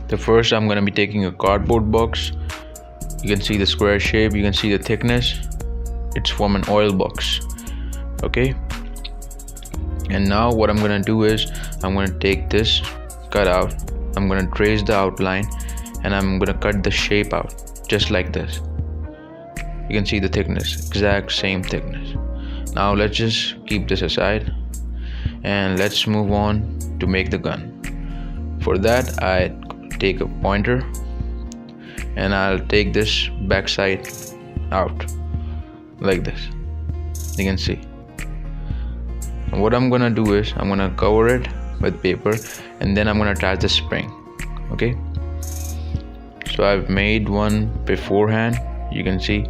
The first, I'm going to be taking a cardboard box. You can see the square shape, you can see the thickness. It's from an oil box. Okay, and now what I'm going to do is I'm going to take this cutout, I'm going to trace the outline, and I'm going to cut the shape out just like this. You can see the thickness, exact same thickness. Now let's just keep this aside and let's move on to make the gun. For that, I take a pointer and I'll take this backside out like this. You can see. And what I'm gonna do is I'm gonna cover it with paper and then I'm gonna attach the spring. Okay, so I've made one beforehand. You can see,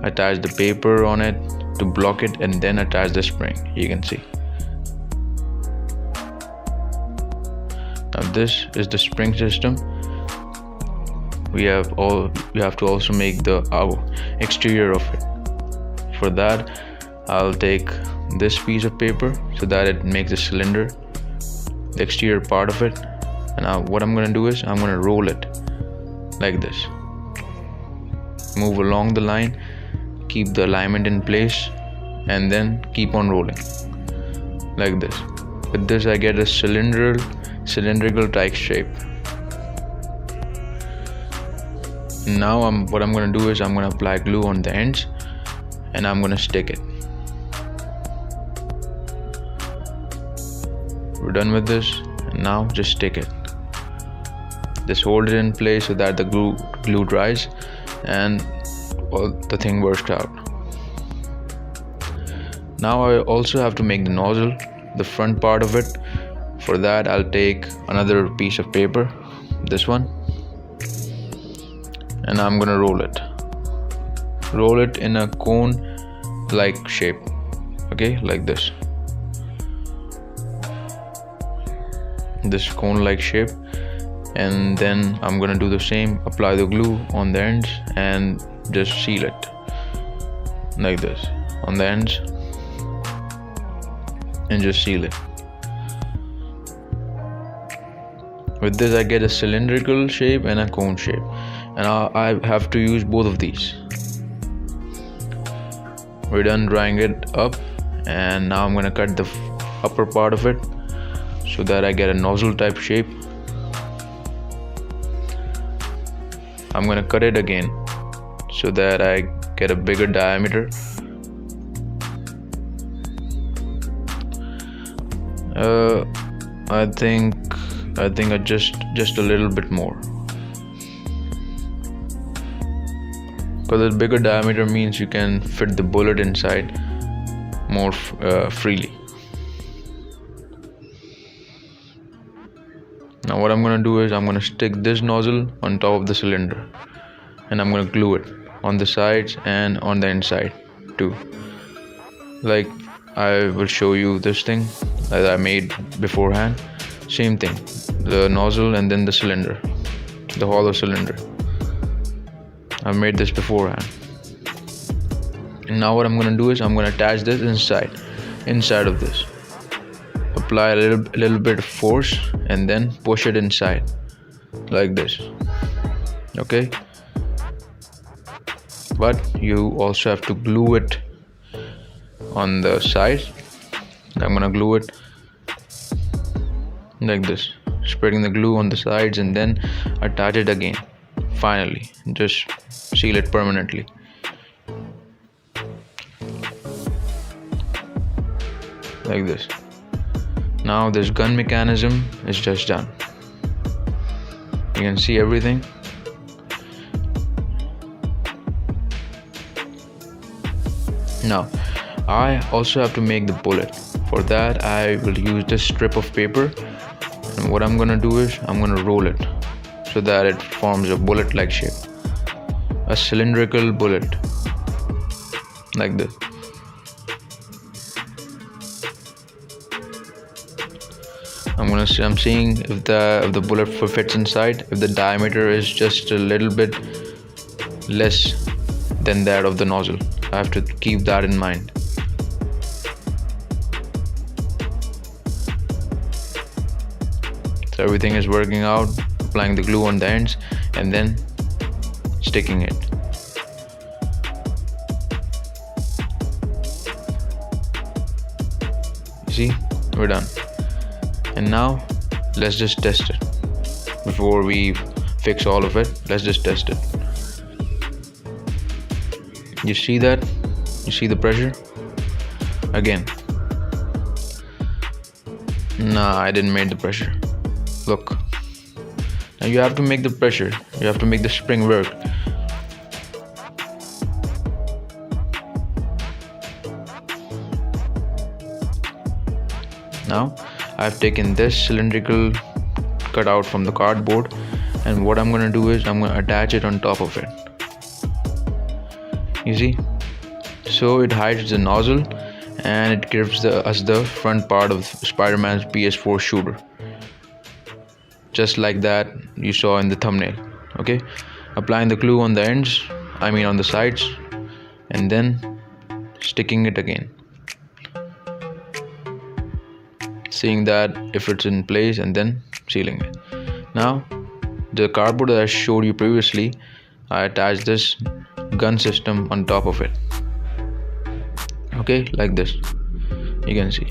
attach the paper on it to block it and then attach the spring. You can see. Now this is the spring system. You have to also make the exterior of it. For that, I'll take this piece of paper so that it makes a cylinder, the exterior part of it. And now what I'm going to do is I'm going to roll it like this. Move along the line, keep the alignment in place, and then keep on rolling like this. With this, I get a cylindrical type shape. Now what I'm going to do is I'm going to apply glue on the ends and I'm going to stick it. We're done with this, and now just stick it. Just hold it in place so that the glue dries and the thing works out. Now I also have to make the nozzle, the front part of it. For that, I'll take another piece of paper, this one, and I'm gonna roll it in a cone like shape. Okay, like this cone like shape. And then I'm gonna do the same, apply the glue on the ends and just seal it like this on the ends and just seal it. With this, I get a cylindrical shape and a cone shape, and I have to use both of these. We're done drying it up, and now I'm gonna cut the upper part of it so that I get a nozzle type shape. I'm gonna cut it again so that I get a bigger diameter. I think just a little bit more, because a bigger diameter means you can fit the bullet inside more freely. Now what I'm going to do is I'm going to stick this nozzle on top of the cylinder and I'm going to glue it on the sides and on the inside too. Like I will show you this thing that I made beforehand. Same thing, the nozzle and then the cylinder, the hollow cylinder. I've made this beforehand. And now what I'm going to do is I'm going to attach this inside of this. Apply a little bit of force and then push it inside like this. Okay, but you also have to glue it on the sides. I'm gonna glue it like this, spreading the glue on the sides and then attach it again. Finally, just seal it permanently. Like this. Now this gun mechanism is just done. You can see everything. Now I also have to make the bullet. For that, I will use this strip of paper, and what I'm gonna do is I'm gonna roll it so that it forms a bullet like shape, a cylindrical bullet like this. I'm seeing if the bullet fits inside. If the diameter is just a little bit less than that of the nozzle, I have to keep that in mind. So everything is working out applying the glue on the ends and then sticking it. See, we're done. And now let's just test it. Before we fix all of it, let's just test it. You see that? You see the pressure? Again. Nah, I didn't make the pressure. Look. Now you have to make the pressure. You have to make the spring work. Now I've taken this cylindrical cutout from the cardboard, and what I'm going to do is I'm going to attach it on top of it. You see? So it hides the nozzle and it gives us the front part of Spider-Man's PS4 shooter, just like that you saw in the thumbnail. Okay, applying the glue on the ends, on the sides, and then sticking it again, seeing that if it's in place, and then sealing it. Now the cardboard that I showed you previously, I attached this gun system on top of it. Okay, like this, you can see.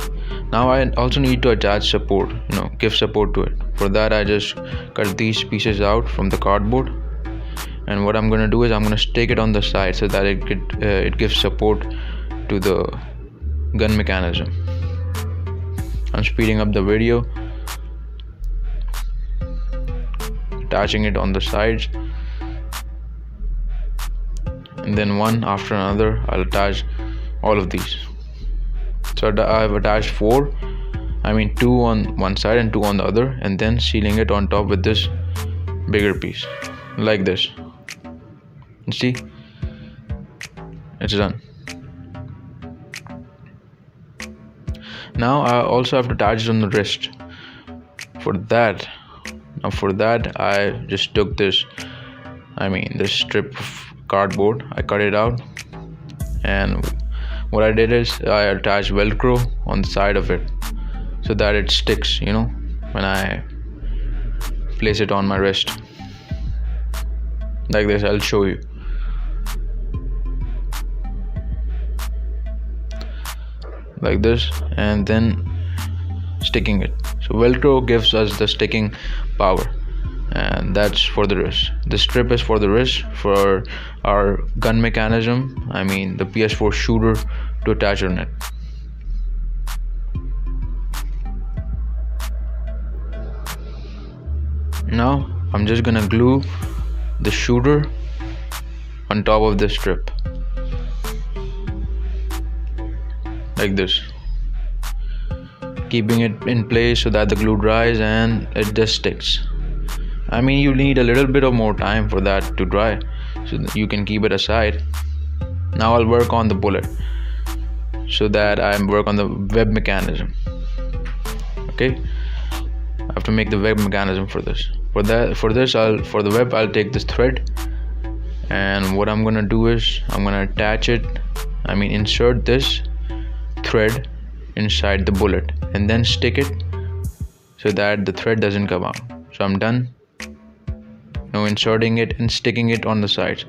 Now I also need to attach support, give support to it. For that I just cut these pieces out from the cardboard, and what I'm going to do is I'm going to stick it on the side so that it gives support to the gun mechanism. I'm speeding up the video, attaching it on the sides, and then one after another I'll attach all of these. So I've attached 4, 2 on one side and 2 on the other, and then sealing it on top with this bigger piece, like this. You see, it's done. Now I also have to attach it on the wrist. For that I just took this strip of cardboard, I cut it out, and what I did is I attached Velcro on the side of it so that it sticks, when I place it on my wrist, like this. I'll show you. Like this, and then sticking it. So Velcro gives us the sticking power, and that's for the wrist. The strip is for the wrist, for our gun mechanism, the PS4 shooter, to attach on it. Now I'm just gonna glue the shooter on top of this strip, like this, keeping it in place so that the glue dries and it just sticks. You need a little bit of more time for that to dry, so that you can keep it aside. Now I'll work on the bullet, so that I work on the web mechanism. Okay, I have to make the web mechanism for this. For the web, I'll take this thread, and what I'm gonna do is I'm gonna attach it. Insert this thread inside the bullet and then stick it so that the thread doesn't come out. So I'm done. Now inserting it and sticking it on the sides.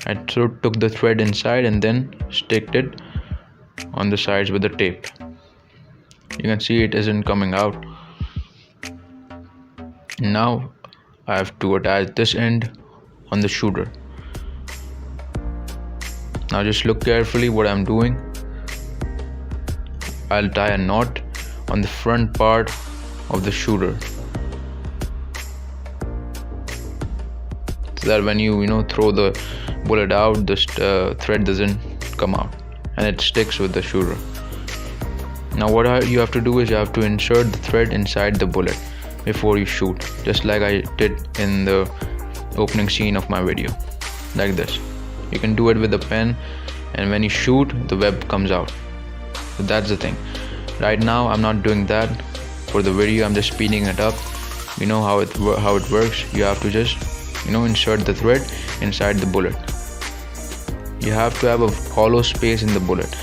I took the thread inside and then sticked it on the sides with the tape. You can see it isn't coming out. Now I have to attach this end on the shooter. Now just look carefully what I'm doing. I'll tie a knot on the front part of the shooter, so that when you throw the bullet out, the thread doesn't come out and it sticks with the shooter. Now what you have to do is you have to insert the thread inside the bullet before you shoot, just like I did in the opening scene of my video, like this. You can do it with a pen, and when you shoot, the web comes out. So that's the thing. Right now I'm not doing that for the video, I'm just speeding it up. You know how it works. You have to just insert the thread inside the bullet. You have to have a hollow space in the bullet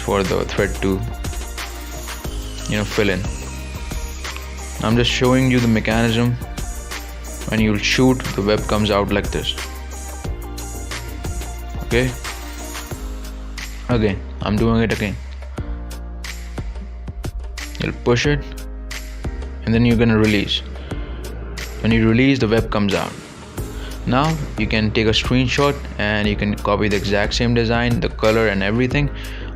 for the thread to fill in. I'm just showing you the mechanism when you'll shoot, the web comes out like this. Okay, again I'm doing it again. You'll push it and then you're gonna release. When you release, the web comes out. Now you can take a screenshot and you can copy the exact same design, the color and everything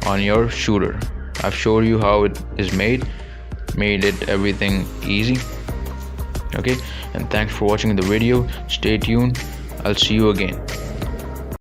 on your shooter. I've showed you how it is made it everything easy. Okay, and thanks for watching the video. Stay tuned. I'll see you again.